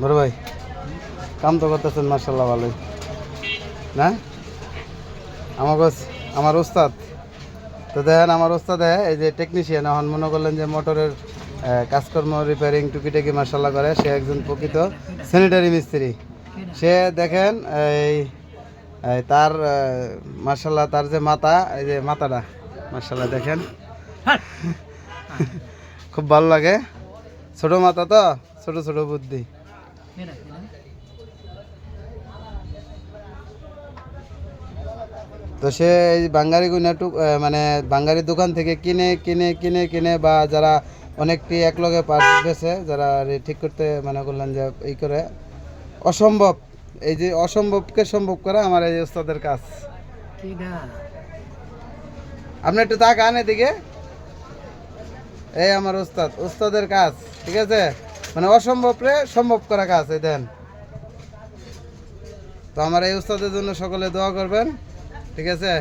বড় ভাই কাম তো করতেছেন মার্শাল্লাহ ভালোই না আমার ওস্তাদ তো দেখেন আমার ওস্তাদে এই যে টেকনিশিয়ান এখন মনে করলেন যে মোটরের কাজকর্ম রিপেয়ারিং টুকিটাকি মার্শাল্লাহ করে সে একজন প্রকৃত স্যানিটারি মিস্ত্রি সে দেখেন তার মার্শাল্লাহ তার যে মাথা এই যে মাথাটা মার্শাল্লাহ দেখেন খুব ভালো লাগে ছোট মাথা তো ছোট ছোট বুদ্ধি তো সে এই বাঙ্গারি গুনাটুক মানে বাঙ্গারি দোকান থেকে কিনে কিনে কিনে কিনে বা যারা অনেকটি একলগে পার্ট গেছে যারা ঠিক করতে মানে করলেন যে এই করে অসম্ভব এই যে অসম্ভবকে সম্ভব করা আমার এই ওস্তাদের কাজ আপনি একটু তাকান এদিকে এই আমার ওস্তাদের কাজ ঠিক আছে মানে অসম্ভবরে সম্ভব করা কাজ এই দেন তো আমার এই ওস্তাদের জন্য সকলে দোয়া করবেন ঠিক আছে